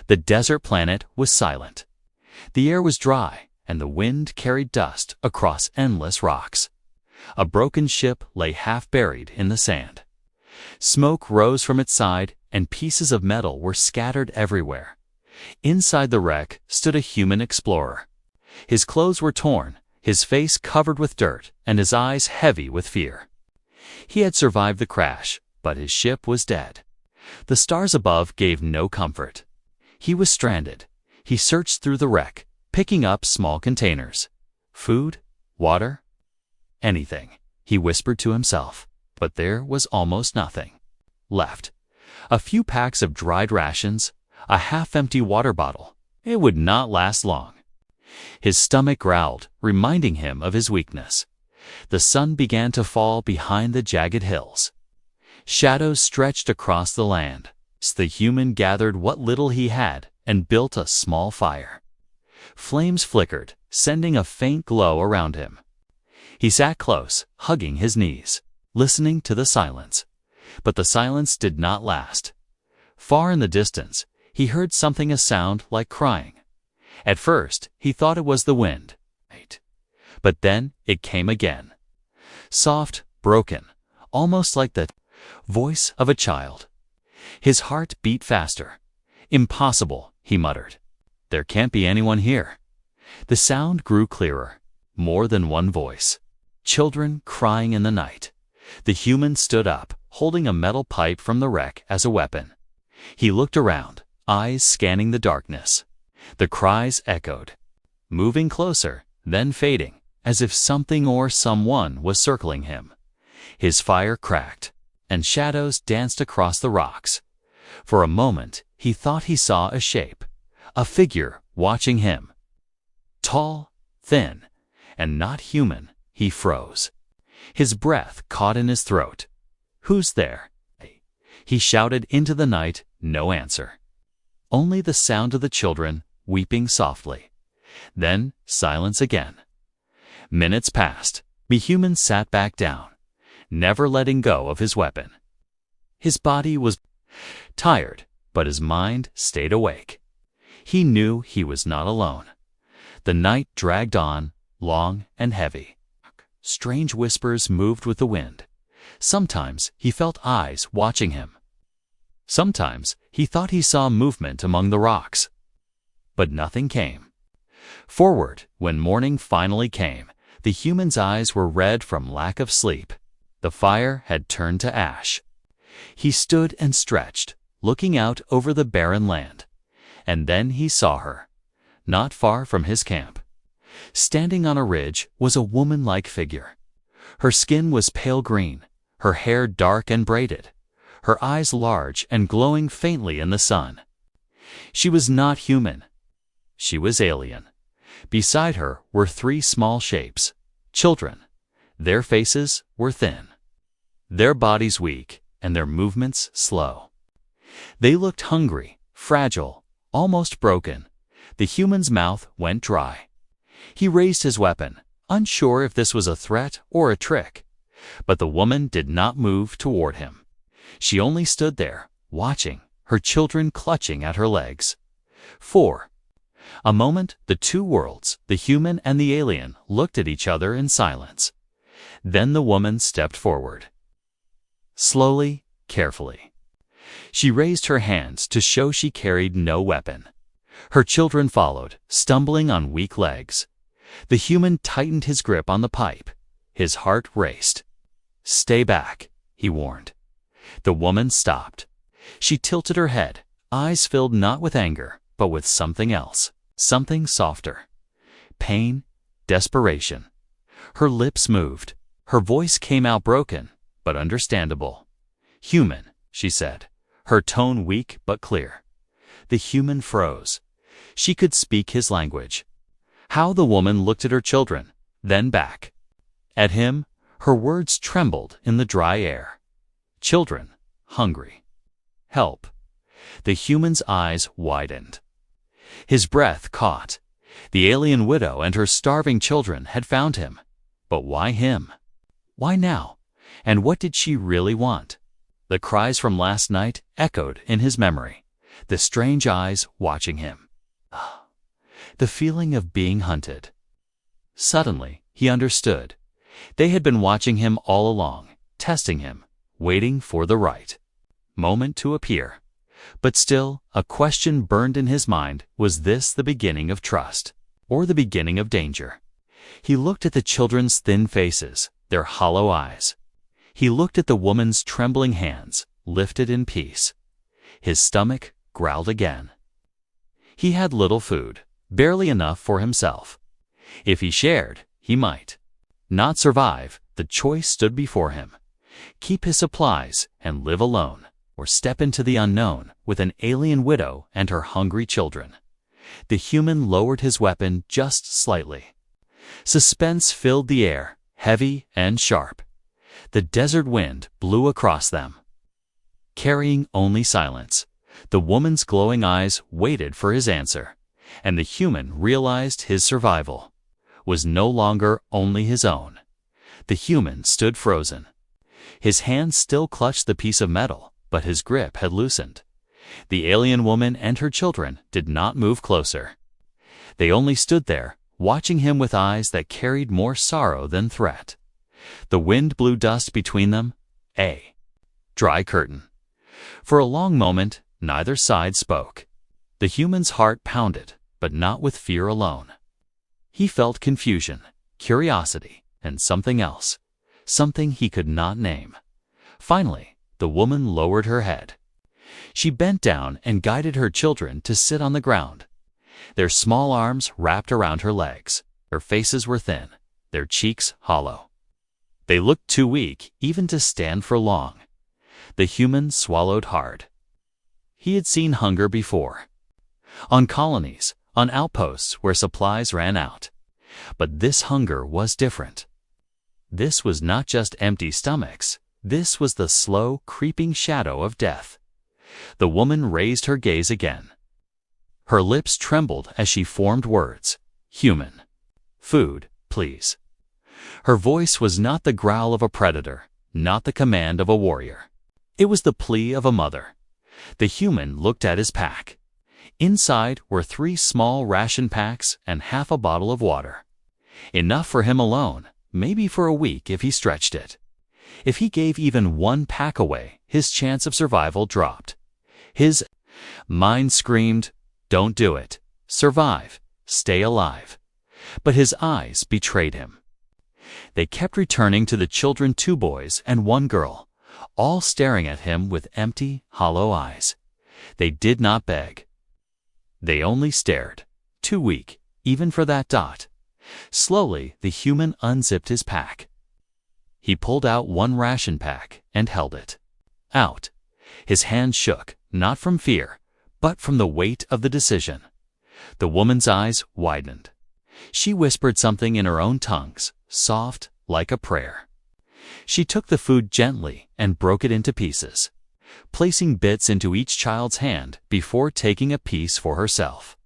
The desert planet was silent. The air was dry, and the wind carried dust across endless rocks. A broken ship lay half buried in the sand. Smoke rose from its side, and pieces of metal were scattered everywhere. Inside the wreck stood a human explorer. His clothes were torn, his face covered with dirt, and his eyes heavy with fear. He had survived the crash, but his ship was dead. The stars above gave no comfort. He was stranded. He searched through the wreck, picking up small containers. Food? Water? Anything, he whispered to himself. But there was almost nothing left. A few packs of dried rations, a half-empty water bottle. It would not last long. His stomach growled, reminding him of his weakness. The sun began to fall behind the jagged hills. Shadows stretched across the land. The human gathered what little he had and built a small fire. Flames flickered, sending a faint glow around him. He sat close, hugging his knees, listening to the silence. But the silence did not last. Far in the distance, he heard something, a sound like crying. At first, he thought it was the wind. But then it came again. Soft, broken, almost like the voice of a child. His heart beat faster. "Impossible," he muttered. "There can't be anyone here." The sound grew clearer. More than one voice. Children crying in the night. The human stood up, holding a metal pipe from the wreck as a weapon. He looked around, eyes scanning the darkness. The cries echoed, moving closer, then fading, as if something or someone was circling him. His fire cracked, and shadows danced across the rocks. For a moment, he thought he saw a shape, a figure watching him. Tall, thin, and not human. He froze. His breath caught in his throat. "Who's there?" He shouted into the night. No answer. Only the sound of the children weeping softly. Then silence again. Minutes passed. The human sat back down, never letting go of his weapon. His body was tired, but his mind stayed awake. He knew he was not alone. The night dragged on, long and heavy. Strange whispers moved with the wind. Sometimes he felt eyes watching him. Sometimes he thought he saw movement among the rocks. But nothing came. Forward, when morning finally came, the human's eyes were red from lack of sleep. The fire had turned to ash. He stood and stretched, looking out over the barren land. And then he saw her, not far from his camp. Standing on a ridge was a woman-like figure. Her skin was pale green, her hair dark and braided, her eyes large and glowing faintly in the sun. She was not human. She was alien. Beside her were three small shapes, children. Their faces were thin, their bodies weak, and their movements slow. They looked hungry, fragile, almost broken. The human's mouth went dry. He raised his weapon, unsure if this was a threat or a trick. But the woman did not move toward him. She only stood there, watching, her children clutching at her legs. For a moment, the two worlds, the human and the alien, looked at each other in silence. Then the woman stepped forward. Slowly, carefully. She raised her hands to show she carried no weapon. Her children followed, stumbling on weak legs. The human tightened his grip on the pipe. His heart raced. "Stay back," he warned. The woman stopped. She tilted her head, eyes filled not with anger, but with something else, something softer. Pain, desperation. Her lips moved. Her voice came out broken, but understandable. "Human," she said, her tone weak but clear. The human froze. She could speak his language. How the woman looked at her children, then back. At him, her words trembled in the dry air. Children, hungry. Help. The human's eyes widened. His breath caught. The alien widow and her starving children had found him. But why him? Why now? And what did she really want? The cries from last night echoed in his memory. the strange eyes watching him. The feeling of being hunted. Suddenly, he understood. They had been watching him all along, testing him, waiting for the right moment to appear. But still, a question burned in his mind: was this the beginning of trust, or the beginning of danger? He looked at the children's thin faces, their hollow eyes. He looked at the woman's trembling hands, lifted in peace. His stomach growled again. He had little food, barely enough for himself. If he shared, he might not survive. The choice stood before him: keep his supplies and live alone, or step into the unknown with an alien widow and her hungry children. The human lowered his weapon just slightly. Suspense filled the air, heavy and sharp. The desert wind blew across them, carrying only silence. The woman's glowing eyes waited for his answer, and the human realized his survival was no longer only his own. The human stood frozen. His hand still clutched the piece of metal, but his grip had loosened. The alien woman and her children did not move closer. They only stood there, watching him with eyes that carried more sorrow than threat. The wind blew dust between them, a dry curtain. For a long moment, neither side spoke. The human's heart pounded, but not with fear alone. He felt confusion, curiosity, and something else, something he could not name. Finally, the woman lowered her head. She bent down and guided her children to sit on the ground. Their small arms wrapped around her legs. Their faces were thin, their cheeks hollow. They looked too weak even to stand for long. The human swallowed hard. He had seen hunger before, on colonies, on outposts where supplies ran out. But this hunger was different. This was not just empty stomachs. This was the slow, creeping shadow of death. The woman raised her gaze again. Her lips trembled as she formed words: human. Food, please. Her voice was not the growl of a predator, not the command of a warrior. It was the plea of a mother. The human looked at his pack. Inside were 3 small ration packs and half a bottle of water. Enough for him alone, maybe for a week if he stretched it. If he gave even 1 pack away, his chance of survival dropped. His mind screamed, "Don't do it. Survive. Stay alive." But his eyes betrayed him. They kept returning to the children, 2 boys and 1 girl, all staring at him with empty, hollow eyes. They did not beg. They only stared, too weak, even for that dot. Slowly, the human unzipped his pack. He pulled out 1 ration pack and held it out. His hand shook, not from fear, but from the weight of the decision. The woman's eyes widened. She whispered something in her own tongues, soft, like a prayer. She took the food gently and broke it into pieces, placing bits into each child's hand before taking a piece for herself.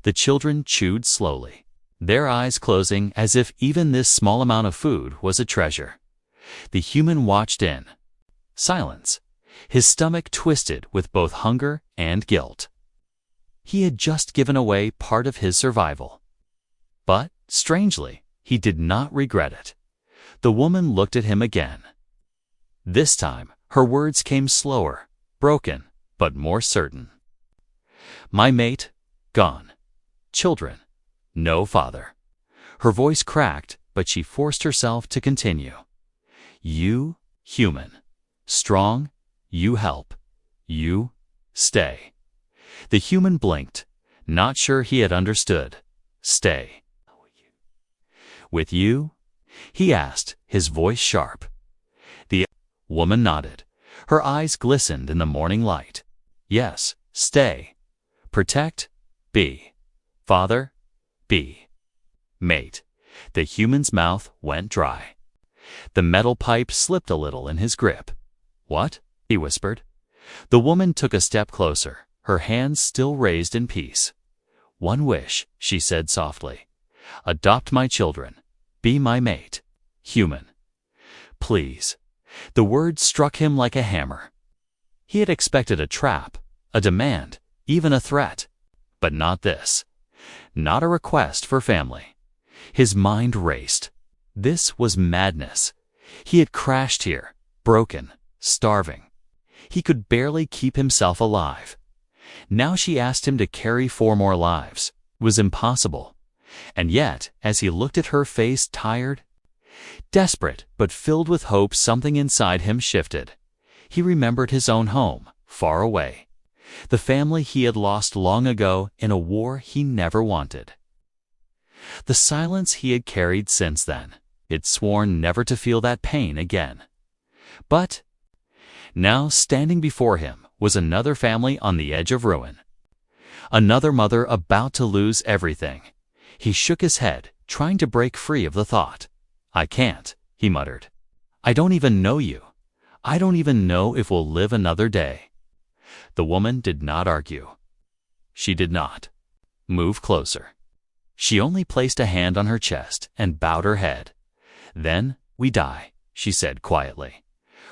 The children chewed slowly, their eyes closing as if even this small amount of food was a treasure. The human watched in silence, his stomach twisted with both hunger and guilt. He had just given away part of his survival. But, strangely, he did not regret it. The woman looked at him again. This time, her words came slower, broken, but more certain. "My mate, gone. Children, no father." Her voice cracked, but she forced herself to continue. "You, human. Strong, you help. You, stay." The human blinked, not sure he had understood. "Stay. With you?" he asked, his voice sharp. The woman nodded. Her eyes glistened in the morning light. "Yes, stay. Protect, be. Father, be. Mate." The human's mouth went dry. The metal pipe slipped a little in his grip. "What?" he whispered. The woman took a step closer, her hands still raised in peace. "One wish," she said softly. "Adopt my children. Be my mate. Human. Please." The word struck him like a hammer. He had expected a trap, a demand, even a threat. But not this. Not a request for family. His mind raced. This was madness. He had crashed here, broken, starving. He could barely keep himself alive. Now she asked him to carry 4 more lives. It was impossible. And yet, as he looked at her face, tired, desperate, but filled with hope, something inside him shifted. He remembered his own home, far away. The family he had lost long ago in a war he never wanted. The silence he had carried since then. He'd sworn never to feel that pain again. But now, standing before him, was another family on the edge of ruin. Another mother about to lose everything. He shook his head, trying to break free of the thought. "I can't," he muttered. "I don't even know you. I don't even know if we'll live another day." The woman did not argue. She did not move closer. She only placed a hand on her chest and bowed her head. "Then we die," she said quietly.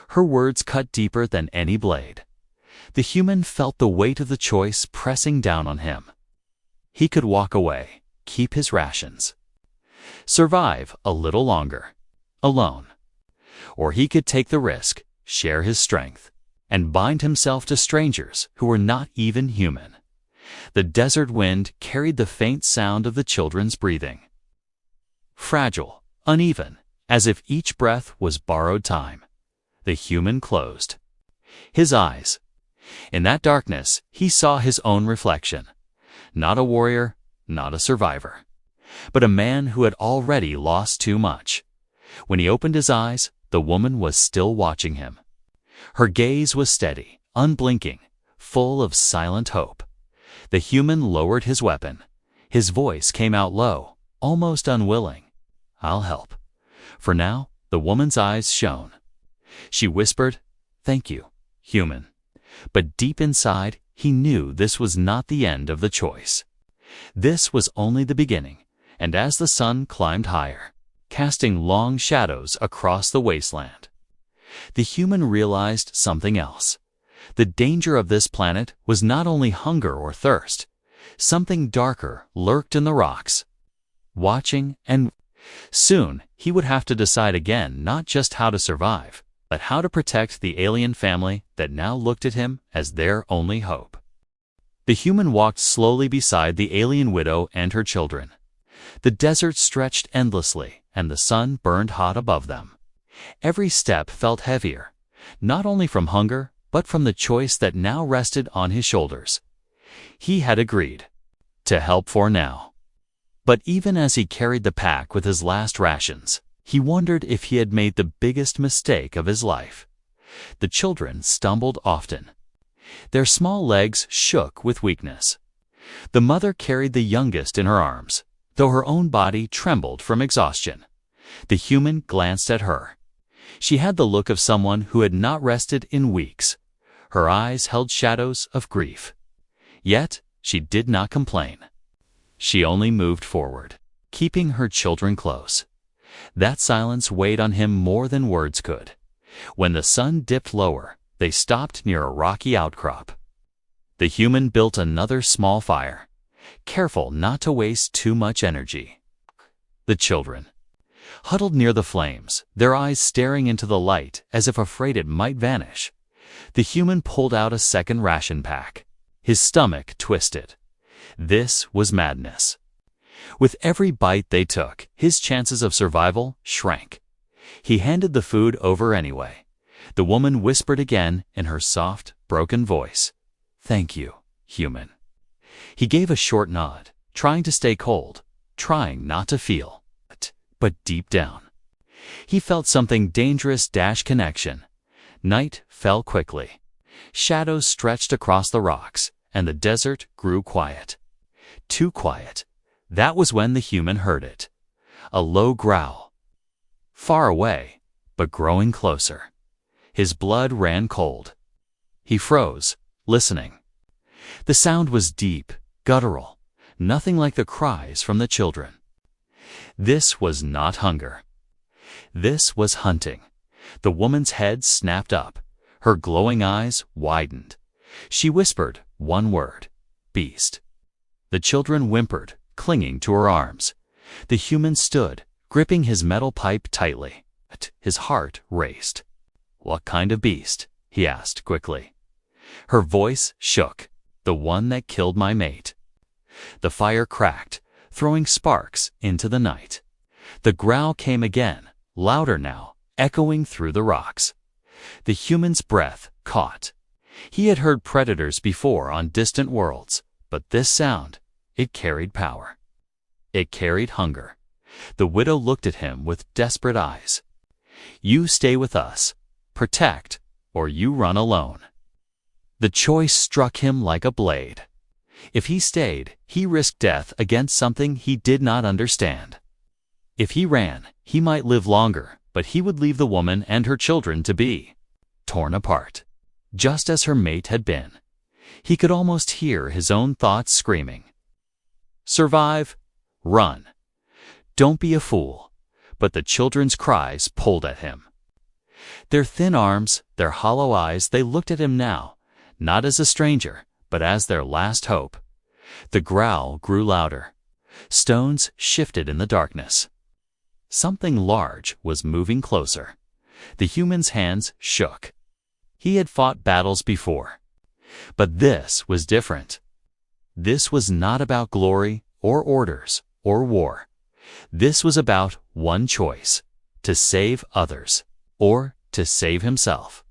Her words cut deeper than any blade. The human felt the weight of the choice pressing down on him. He could walk away, keep his rations, survive a little longer, alone. Or he could take the risk, share his strength, and bind himself to strangers who were not even human. The desert wind carried the faint sound of the children's breathing. Fragile, uneven, as if each breath was borrowed time. The human closed his eyes. In that darkness, he saw his own reflection. Not a warrior, not a survivor, but a man who had already lost too much. When he opened his eyes, the woman was still watching him. Her gaze was steady, unblinking, full of silent hope. The human lowered his weapon. His voice came out low, almost unwilling. "I'll help." For now, the woman's eyes shone. She whispered, "Thank you, human." But deep inside, he knew this was not the end of the choice. This was only the beginning, and as the sun climbed higher, casting long shadows across the wasteland, the human realized something else. The danger of this planet was not only hunger or thirst. Something darker lurked in the rocks, watching, and soon he would have to decide again not just how to survive, but how to protect the alien family that now looked at him as their only hope. The human walked slowly beside the alien widow and her children. The desert stretched endlessly, and the sun burned hot above them. Every step felt heavier, not only from hunger, but from the choice that now rested on his shoulders. He had agreed to help for now. But even as he carried the pack with his last rations, he wondered if he had made the biggest mistake of his life. The children stumbled often. Their small legs shook with weakness. The mother carried the youngest in her arms, though her own body trembled from exhaustion. The human glanced at her. She had the look of someone who had not rested in weeks. Her eyes held shadows of grief. Yet she did not complain. She only moved forward, keeping her children close. That silence weighed on him more than words could. When the sun dipped lower, they stopped near a rocky outcrop. The human built another small fire, careful not to waste too much energy. The children huddled near the flames, their eyes staring into the light as if afraid it might vanish. The human pulled out a second ration pack. His stomach twisted. This was madness. With every bite they took, his chances of survival shrank. He handed the food over anyway. The woman whispered again in her soft, broken voice, "Thank you, human." He gave a short nod, trying to stay cold, trying not to feel it. But deep down, he felt something dangerous dash connection. Night fell quickly. Shadows stretched across the rocks, and the desert grew quiet. Too quiet. That was when the human heard it. A low growl. Far away, but growing closer. His blood ran cold. He froze, listening. The sound was deep, guttural, nothing like the cries from the children. This was not hunger. This was hunting. The woman's head snapped up. Her glowing eyes widened. She whispered one word, beast. The children whimpered, clinging to her arms. The human stood, gripping his metal pipe tightly. His heart raced. "What kind of beast?" he asked quickly. Her voice shook. "The one that killed my mate." The fire cracked, throwing sparks into the night. The growl came again, louder now, echoing through the rocks. The human's breath caught. He had heard predators before on distant worlds, but this sound, it carried power. It carried hunger. The widow looked at him with desperate eyes. "You stay with us, protect, or you run alone." The choice struck him like a blade. If he stayed, he risked death against something he did not understand. If he ran, he might live longer, but he would leave the woman and her children to be torn apart, just as her mate had been. He could almost hear his own thoughts screaming. "Survive, run. Don't be a fool." But the children's cries pulled at him. Their thin arms, their hollow eyes, they looked at him now, not as a stranger, but as their last hope. The growl grew louder. Stones shifted in the darkness. Something large was moving closer. The human's hands shook. He had fought battles before. But this was different. This was not about glory or orders or war. This was about one choice: to save others or to save himself.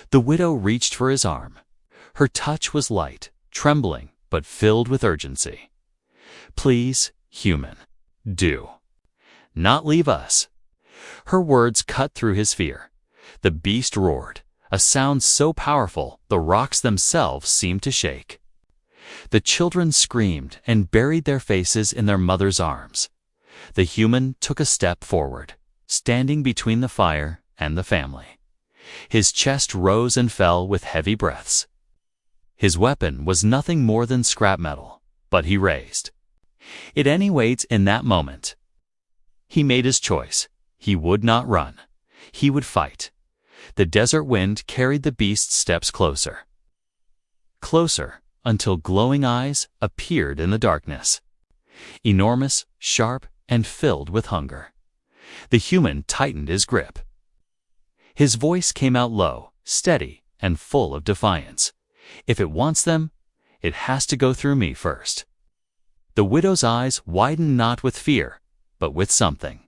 The widow reached for his arm. Her touch was light, trembling, but filled with urgency. "Please, human, do not leave us." Her words cut through his fear. The beast roared, a sound so powerful the rocks themselves seemed to shake. The children screamed and buried their faces in their mother's arms. The human took a step forward, standing between the fire and the family. His chest rose and fell with heavy breaths. His weapon was nothing more than scrap metal, but he raised it anyways in that moment. He made his choice. He would not run. He would fight. The desert wind carried the beast's steps closer. Closer, until glowing eyes appeared in the darkness. Enormous, sharp, and filled with hunger. The human tightened his grip. His voice came out low, steady, and full of defiance. "If it wants them, it has to go through me first." The widow's eyes widened not with fear, but with something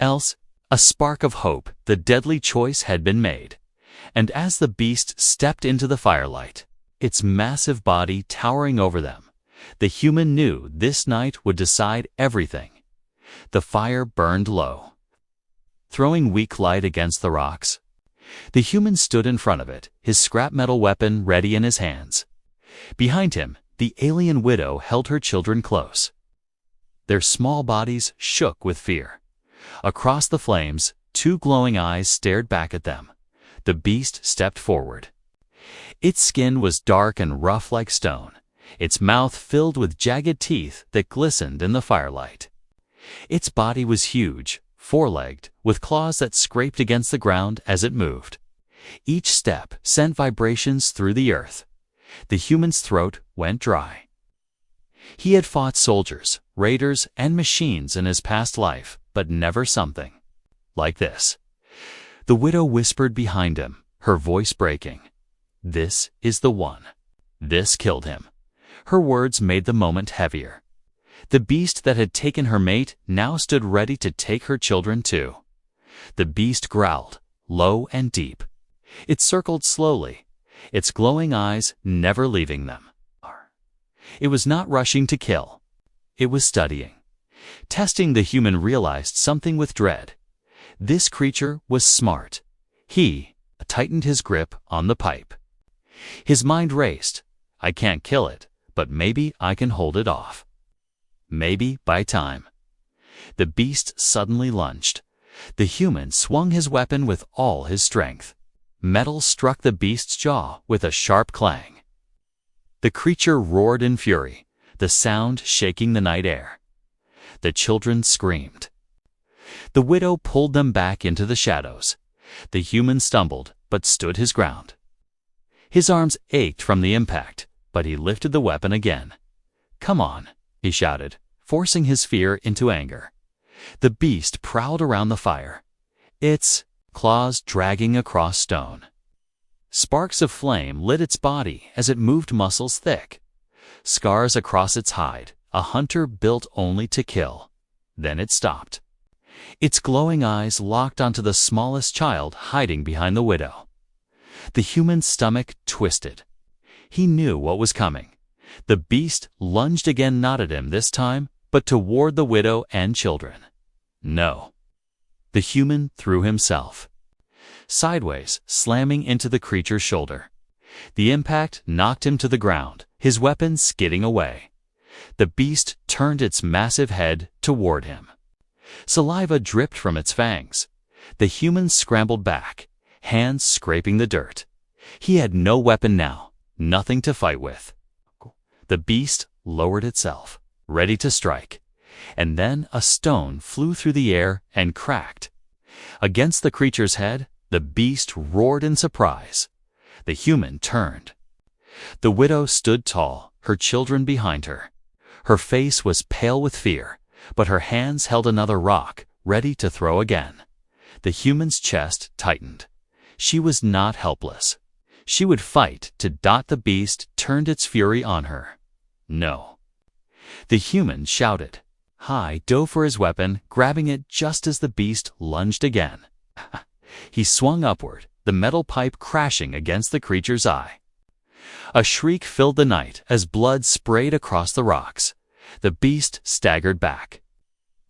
else, a spark of hope. The deadly choice had been made. And as the beast stepped into the firelight, its massive body towering over them, the human knew this night would decide everything. The fire burned low, throwing weak light against the rocks. The human stood in front of it, his scrap metal weapon ready in his hands. Behind him, the alien widow held her children close. Their small bodies shook with fear. Across the flames, two glowing eyes stared back at them. The beast stepped forward. Its skin was dark and rough like stone, its mouth filled with jagged teeth that glistened in the firelight. Its body was huge, four-legged, with claws that scraped against the ground as it moved. Each step sent vibrations through the earth. The human's throat went dry. He had fought soldiers, raiders, and machines in his past life, but never something like this. The widow whispered behind him, her voice breaking. "This is the one. This killed him." Her words made the moment heavier. The beast that had taken her mate now stood ready to take her children too. The beast growled, low and deep. It circled slowly, its glowing eyes never leaving them. It was not rushing to kill. It was studying. Testing. The human realized something with dread. This creature was smart. He tightened his grip on the pipe. His mind raced. "I can't kill it, but maybe I can hold it off. Maybe by time." The beast suddenly lunged. The human swung his weapon with all his strength. Metal struck the beast's jaw with a sharp clang. The creature roared in fury, the sound shaking the night air. The children screamed. The widow pulled them back into the shadows. The human stumbled, but stood his ground. His arms ached from the impact, but he lifted the weapon again. "Come on," he shouted, forcing his fear into anger. The beast prowled around the fire, its claws dragging across stone. Sparks of flame lit its body as it moved muscles thick. Scars across its hide, a hunter built only to kill. Then it stopped. Its glowing eyes locked onto the smallest child hiding behind the widow. The human's stomach twisted. He knew what was coming. The beast lunged again, not at him this time, but toward the widow and children. No. The human threw himself sideways, slamming into the creature's shoulder. The impact knocked him to the ground, his weapon skidding away. The beast turned its massive head toward him. Saliva dripped from its fangs. The human scrambled back, hands scraping the dirt. He had no weapon now, nothing to fight with. The beast lowered itself, ready to strike, and then a stone flew through the air and cracked. Against the creature's head, the beast roared in surprise. The human turned. The widow stood tall, her children behind her. Her face was pale with fear, but her hands held another rock, ready to throw again. The human's chest tightened. She was not helpless. She would fight to dot the beast turned its fury on her. No. The human shouted. Hai dove for his weapon, grabbing it just as the beast lunged again. He swung upward, the metal pipe crashing against the creature's eye. A shriek filled the night as blood sprayed across the rocks. The beast staggered back,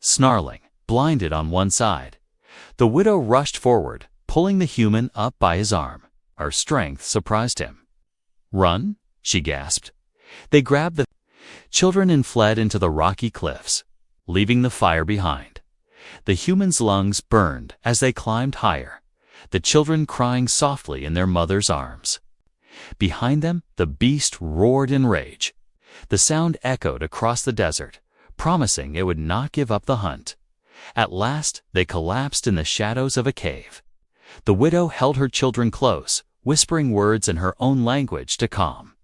snarling, blinded on one side. The widow rushed forward, pulling the human up by his arm. Her strength surprised him. "Run," she gasped. They grabbed the children and fled into the rocky cliffs, leaving the fire behind. The human's lungs burned as they climbed higher, the children crying softly in their mother's arms. Behind them, the beast roared in rage. The sound echoed across the desert, promising it would not give up the hunt. At last, they collapsed in the shadows of a cave. The widow held her children close, whispering words in her own language to calm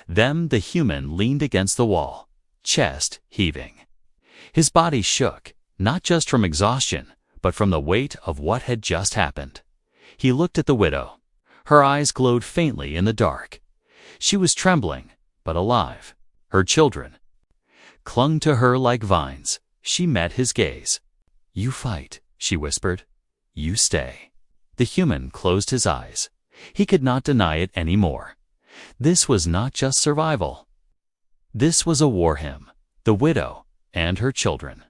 them. The human leaned against the wall, chest heaving. His body shook, not just from exhaustion, but from the weight of what had just happened. He looked at the widow. Her eyes glowed faintly in the dark. She was trembling, but alive. Her children clung to her like vines. She met his gaze. "You fight," she whispered. "You stay." The human closed his eyes. He could not deny it any more. This was not just survival. This was a war hymn, the widow and her children,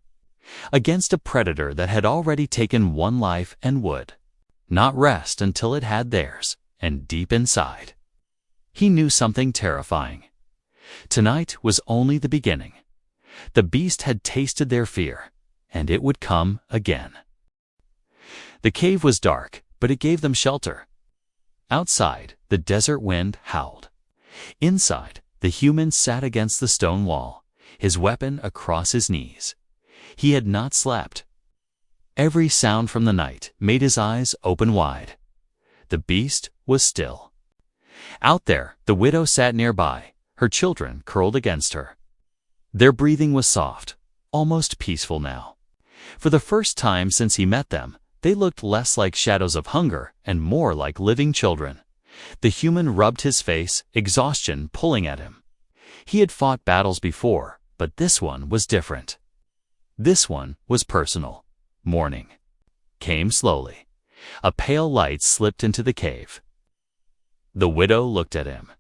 against a predator that had already taken one life and would not rest until it had theirs. And deep inside, he knew something terrifying. Tonight was only the beginning. The beast had tasted their fear, and it would come again. The cave was dark, but it gave them shelter. Outside, the desert wind howled. Inside, the human sat against the stone wall, his weapon across his knees. He had not slept. Every sound from the night made his eyes open wide. The beast was still. Out there, the widow sat nearby, her children curled against her. Their breathing was soft, almost peaceful now. For the first time since he met them, they looked less like shadows of hunger and more like living children. The human rubbed his face, exhaustion pulling at him. He had fought battles before, but this one was different. This one was personal. Morning came slowly. A pale light slipped into the cave. The widow looked at him.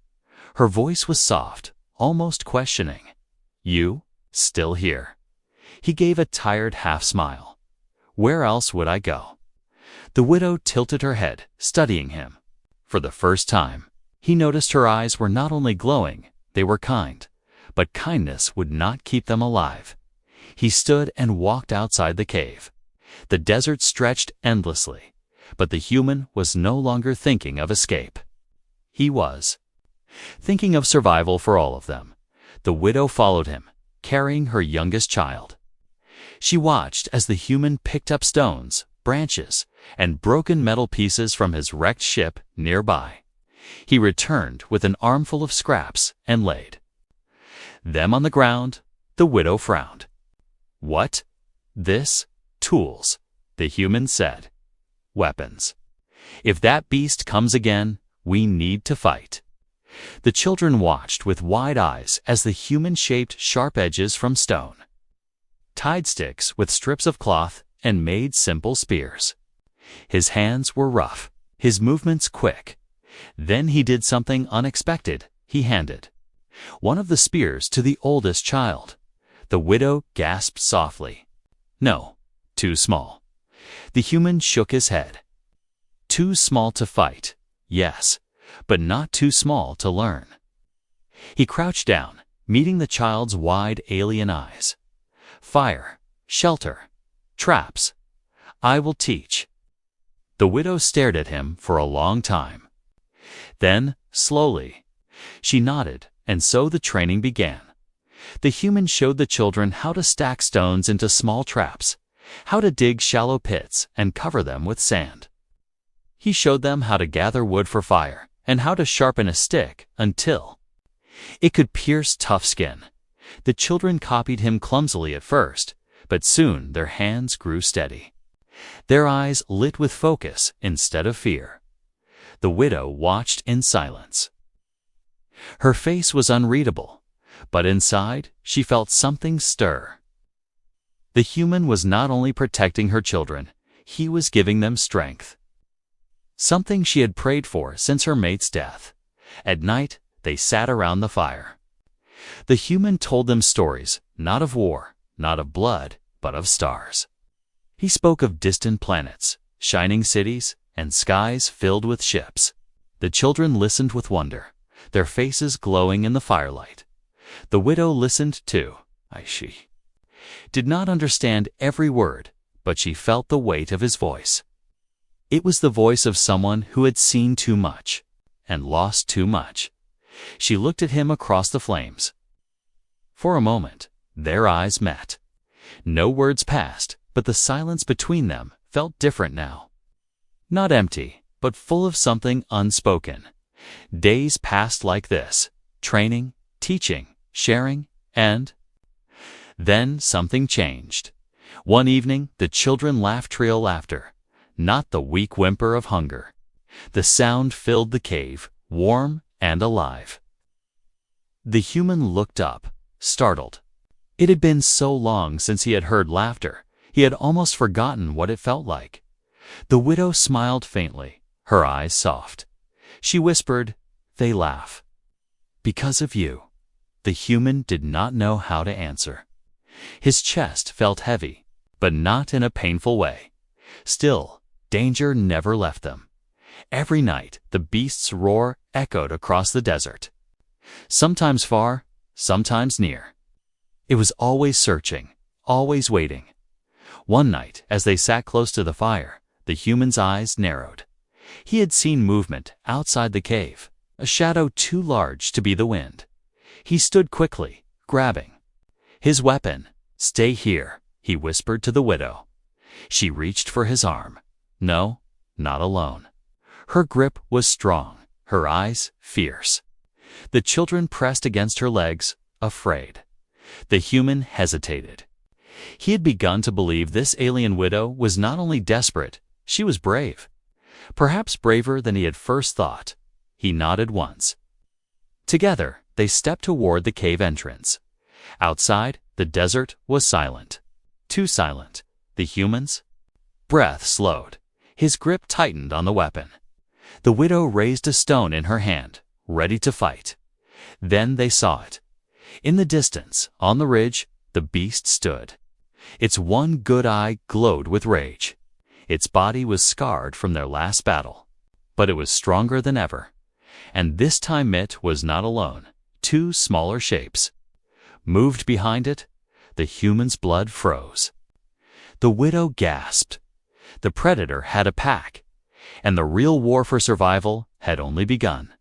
Her voice was soft, almost questioning. "You, still here?" He gave a tired half-smile. "Where else would I go?" The widow tilted her head, studying him. For the first time, he noticed her eyes were not only glowing, they were kind. But kindness would not keep them alive. He stood and walked outside the cave. The desert stretched endlessly, but the human was no longer thinking of escape. He was thinking of survival for all of them. The widow followed him, carrying her youngest child. She watched as the human picked up stones, branches, and broken metal pieces from his wrecked ship nearby. He returned with an armful of scraps and laid them on the ground. The widow frowned. "What? This? Tools," the human said. "Weapons. If that beast comes again, we need to fight." The children watched with wide eyes as the human shaped sharp edges from stone, tied sticks with strips of cloth, and made simple spears. His hands were rough, his movements quick. Then he did something unexpected. He handed one of the spears to the oldest child. The widow gasped softly. "No, too small." The human shook his head. "Too small to fight, yes, but not too small to learn." He crouched down, meeting the child's wide alien eyes. "Fire, shelter, traps. I will teach." The widow stared at him for a long time. Then, slowly, she nodded, and so the training began. The human showed the children how to stack stones into small traps, how to dig shallow pits and cover them with sand. He showed them how to gather wood for fire and how to sharpen a stick until it could pierce tough skin. The children copied him clumsily at first, but soon their hands grew steady. Their eyes lit with focus instead of fear. The widow watched in silence. Her face was unreadable, but inside she felt something stir. The human was not only protecting her children, he was giving them strength. Something she had prayed for since her mate's death. At night, they sat around the fire. The human told them stories, not of war, not of blood, but of stars. He spoke of distant planets, shining cities, and skies filled with ships. The children listened with wonder, their faces glowing in the firelight. The widow listened too. She did not understand every word, but she felt the weight of his voice. It was the voice of someone who had seen too much and lost too much. She looked at him across the flames. For a moment, their eyes met. No words passed, but the silence between them felt different now. Not empty, but full of something unspoken. Days passed like this, training, teaching, sharing, and then something changed. One evening, the children laughed real laughter, not the weak whimper of hunger. The sound filled the cave, warm and alive. The human looked up, startled. It had been so long since he had heard laughter, he had almost forgotten what it felt like. The widow smiled faintly, her eyes soft. She whispered, "They laugh because of you." The human did not know how to answer. His chest felt heavy, but not in a painful way. Still, danger never left them. Every night, the beast's roar echoed across the desert. Sometimes far, sometimes near. It was always searching, always waiting. One night, as they sat close to the fire, the human's eyes narrowed. He had seen movement outside the cave, a shadow too large to be the wind. He stood quickly, grabbing his weapon. "Stay here," he whispered to the widow. She reached for his arm. No, not alone. Her grip was strong, her eyes fierce. The children pressed against her legs, afraid. The human hesitated. He had begun to believe this alien widow was not only desperate, she was brave. Perhaps braver than he had first thought. He nodded once. Together, they stepped toward the cave entrance. Outside, the desert was silent. Too silent. The human's breath slowed. His grip tightened on the weapon. The widow raised a stone in her hand, ready to fight. Then they saw it. In the distance, on the ridge, the beast stood. Its one good eye glowed with rage. Its body was scarred from their last battle, but it was stronger than ever. And this time it was not alone. Two smaller shapes moved behind it. The human's blood froze. The widow gasped. The predator had a pack, and the real war for survival had only begun.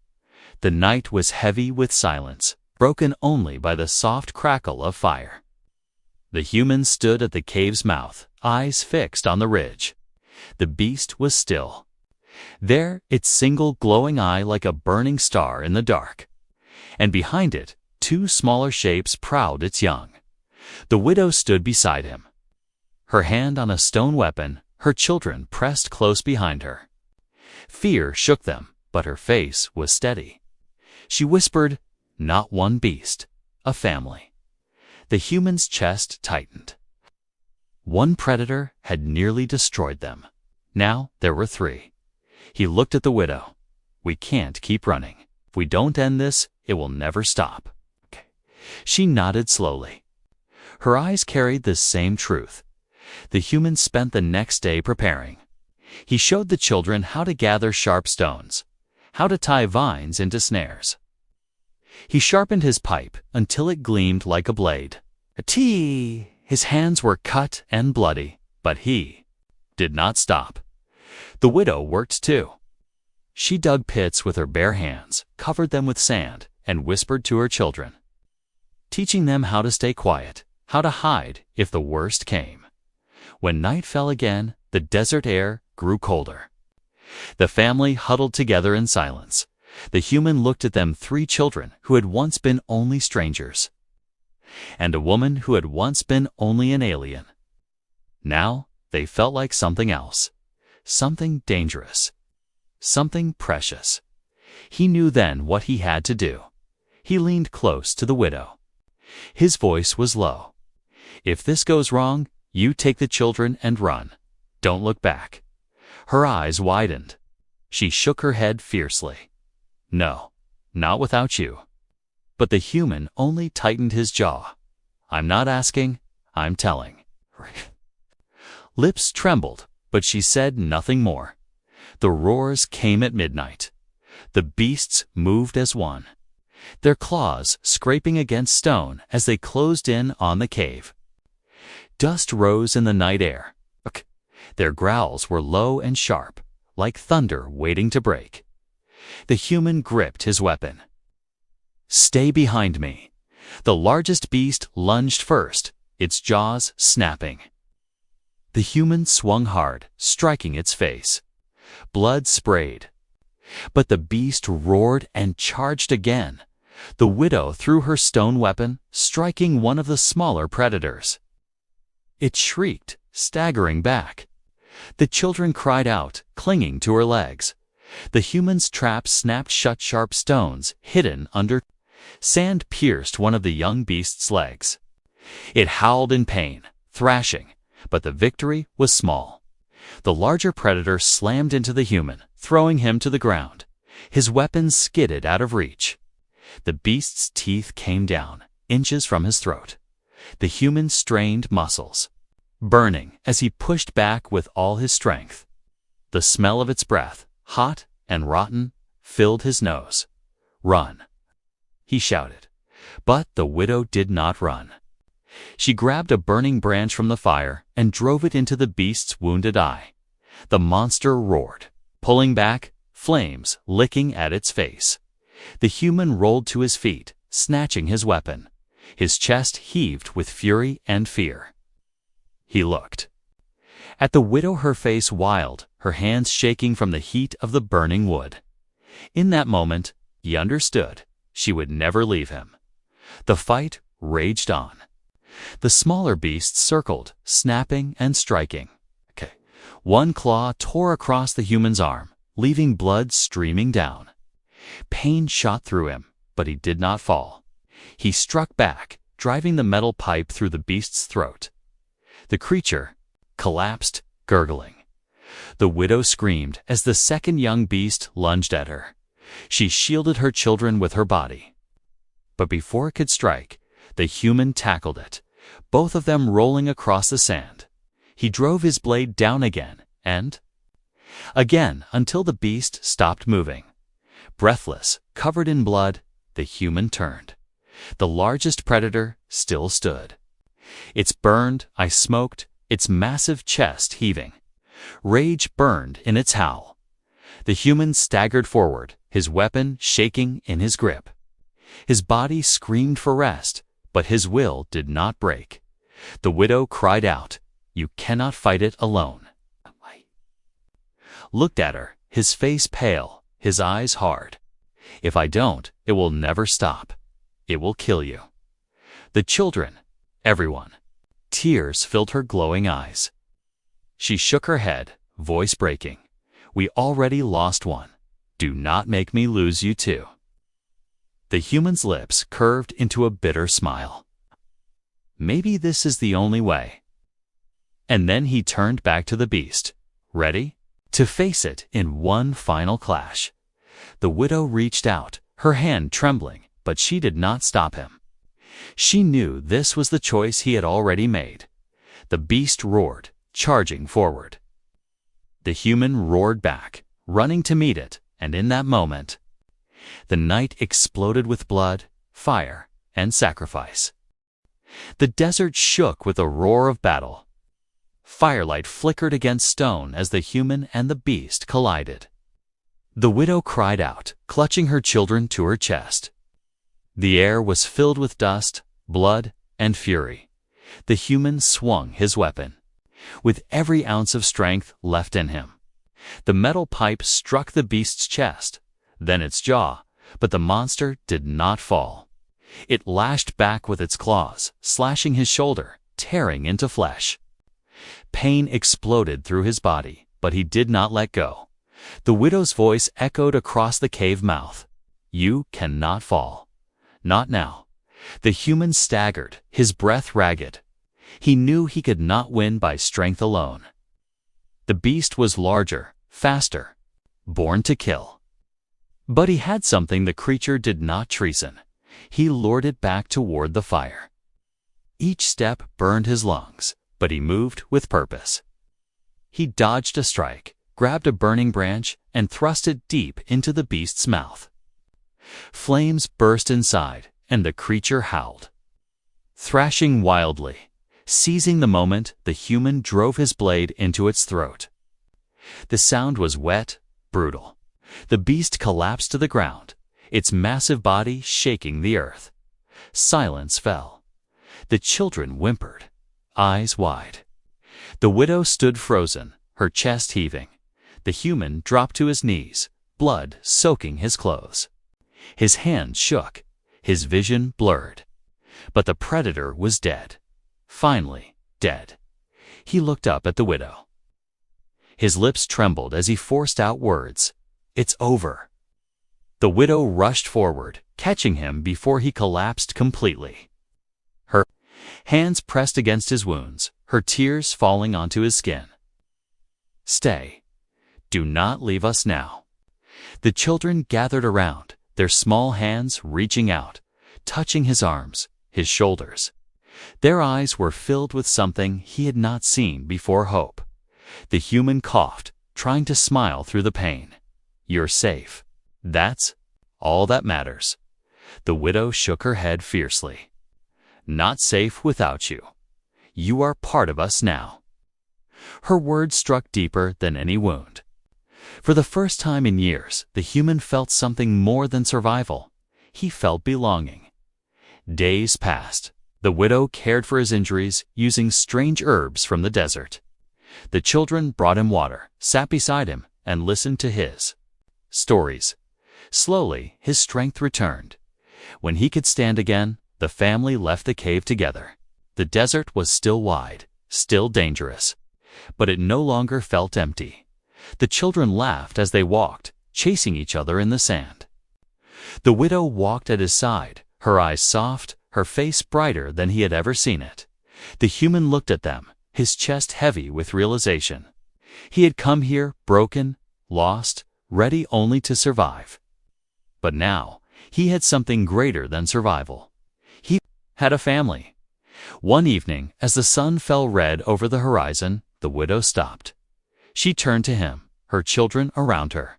The night was heavy with silence, broken only by the soft crackle of fire. The human stood at the cave's mouth, eyes fixed on the ridge. The beast was still. There, its single glowing eye like a burning star in the dark. And behind it, two smaller shapes prowled its young. The widow stood beside him, her hand on a stone weapon, her children pressed close behind her. Fear shook them, but her face was steady. She whispered, "Not one beast, a family." The human's chest tightened. One predator had nearly destroyed them. Now there were three. He looked at the widow. "We can't keep running. If we don't end this, it will never stop." Okay. She nodded slowly. Her eyes carried the same truth. The human spent the next day preparing. He showed the children how to gather sharp stones, how to tie vines into snares. He sharpened his pipe until it gleamed like a blade. Tee! His hands were cut and bloody, but he did not stop. The widow worked too. She dug pits with her bare hands, covered them with sand, and whispered to her children, teaching them how to stay quiet, how to hide if the worst came. When night fell again, the desert air grew colder. The family huddled together in silence. The human looked at them, three children who had once been only strangers, and a woman who had once been only an alien. Now they felt like something else, something dangerous, something precious. He knew then what he had to do. He leaned close to the widow. His voice was low. "If this goes wrong, you take the children and run. Don't look back." Her eyes widened. She shook her head fiercely. "No, not without you." But the human only tightened his jaw. "I'm not asking, I'm telling." Lips trembled, but she said nothing more. The roars came at midnight. The beasts moved as one, their claws scraping against stone as they closed in on the cave. Dust rose in the night air. Their growls were low and sharp, like thunder waiting to break. The human gripped his weapon. "Stay behind me." The largest beast lunged first, its jaws snapping. The human swung hard, striking its face. Blood sprayed. But the beast roared and charged again. The widow threw her stone weapon, striking one of the smaller predators. It shrieked, staggering back. The children cried out, clinging to her legs. The human's trap snapped shut, sharp stones hidden under. Sand pierced one of the young beast's legs. It howled in pain, thrashing, but the victory was small. The larger predator slammed into the human, throwing him to the ground. His weapon skidded out of reach. The beast's teeth came down, inches from his throat. The human strained muscles, burning as he pushed back with all his strength. The smell of its breath, hot and rotten, filled his nose. "Run," he shouted. But the widow did not run. She grabbed a burning branch from the fire and drove it into the beast's wounded eye. The monster roared, pulling back, flames licking at its face. The human rolled to his feet, snatching his weapon. His chest heaved with fury and fear. He looked at the widow, her face wild, her hands shaking from the heat of the burning wood. In that moment, he understood she would never leave him. The fight raged on. The smaller beasts circled, snapping and striking. One claw tore across the human's arm, leaving blood streaming down. Pain shot through him, but he did not fall. He struck back, driving the metal pipe through the beast's throat. The creature collapsed, gurgling. The widow screamed as the second young beast lunged at her. She shielded her children with her body. But before it could strike, the human tackled it, both of them rolling across the sand. He drove his blade down again and again until the beast stopped moving. Breathless, covered in blood, the human turned. The largest predator still stood. Its burned eye smoked, its massive chest heaving. Rage burned in its howl. The human staggered forward, his weapon shaking in his grip. His body screamed for rest, but his will did not break. The widow cried out, "You cannot fight it alone." Looked at her, his face pale, his eyes hard. "If I don't, it will never stop. It will kill you." The children, everyone. Tears filled her glowing eyes. She shook her head, voice breaking. "We already lost one. Do not make me lose you too." The human's lips curved into a bitter smile. "Maybe this is the only way." And then he turned back to the beast, ready to face it in one final clash. The widow reached out, her hand trembling, but she did not stop him. She knew this was the choice he had already made. The beast roared, charging forward. The human roared back, running to meet it, and in that moment, the night exploded with blood, fire, and sacrifice. The desert shook with a roar of battle. Firelight flickered against stone as the human and the beast collided. The widow cried out, clutching her children to her chest. The air was filled with dust, blood, and fury. The human swung his weapon, with every ounce of strength left in him. The metal pipe struck the beast's chest, then its jaw, but the monster did not fall. It lashed back with its claws, slashing his shoulder, tearing into flesh. Pain exploded through his body, but he did not let go. The widow's voice echoed across the cave mouth. "You cannot fall. Not now." The human staggered, his breath ragged. He knew he could not win by strength alone. The beast was larger, faster, born to kill. But he had something the creature did not treason. He lured it back toward the fire. Each step burned his lungs, but he moved with purpose. He dodged a strike, grabbed a burning branch, and thrust it deep into the beast's mouth. Flames burst inside, and the creature howled. Thrashing wildly, seizing the moment, the human drove his blade into its throat. The sound was wet, brutal. The beast collapsed to the ground, its massive body shaking the earth. Silence fell. The children whimpered, eyes wide. The widow stood frozen, her chest heaving. The human dropped to his knees, blood soaking his clothes. His hands shook, his vision blurred. But the predator was dead. Finally, dead. He looked up at the widow. His lips trembled as he forced out words. "It's over." The widow rushed forward, catching him before he collapsed completely. Her hands pressed against his wounds, her tears falling onto his skin. "Stay. Do not leave us now." The children gathered around, their small hands reaching out, touching his arms, his shoulders. Their eyes were filled with something he had not seen before: hope. The human coughed, trying to smile through the pain. "You're safe. That's all that matters." The widow shook her head fiercely. "Not safe without you. You are part of us now." Her words struck deeper than any wound. For the first time in years, the human felt something more than survival. He felt belonging. Days passed. The widow cared for his injuries using strange herbs from the desert. The children brought him water, sat beside him, and listened to his stories. Slowly, his strength returned. When he could stand again, the family left the cave together. The desert was still wide, still dangerous, but it no longer felt empty. The children laughed as they walked, chasing each other in the sand. The widow walked at his side, her eyes soft, her face brighter than he had ever seen it. The human looked at them, his chest heavy with realization. He had come here broken, lost, ready only to survive. But now, he had something greater than survival. He had a family. One evening, as the sun fell red over the horizon, the widow stopped. She turned to him, her children around her.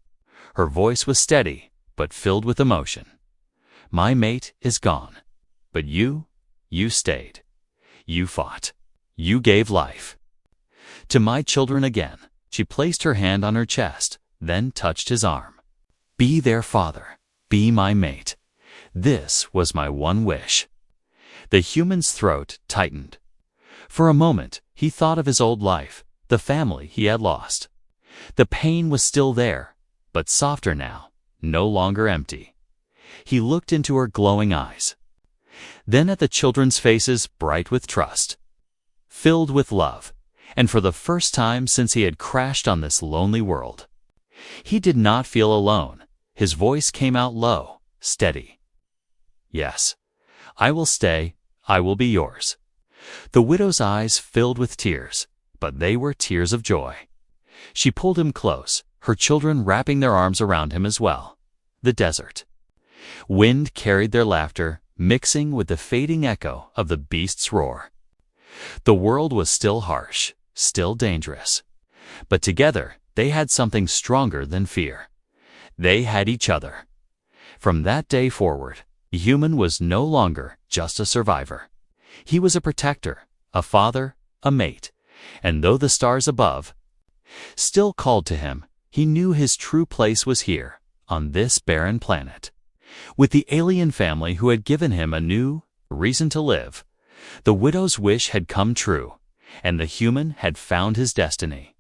Her voice was steady, but filled with emotion. "My mate is gone. But you stayed. You fought. You gave life. To my children again." She placed her hand on her chest, then touched his arm. "Be their father. Be my mate. This was my one wish." The human's throat tightened. For a moment, he thought of his old life, the family he had lost. The pain was still there, but softer now, no longer empty. He looked into her glowing eyes, then at the children's faces bright with trust, filled with love, and for the first time since he had crashed on this lonely world. He did not feel alone. His voice came out low, steady. "Yes, I will stay. I will be yours." The widow's eyes filled with tears, but they were tears of joy. She pulled him close, her children wrapping their arms around him as well. The desert. Wind carried their laughter, mixing with the fading echo of the beast's roar. The world was still harsh, still dangerous. But together, they had something stronger than fear. They had each other. From that day forward, the human was no longer just a survivor. He was a protector, a father, a mate, and though the stars above still called to him, he knew his true place was here, on this barren planet. With the alien family who had given him a new reason to live, the widow's wish had come true, and the human had found his destiny.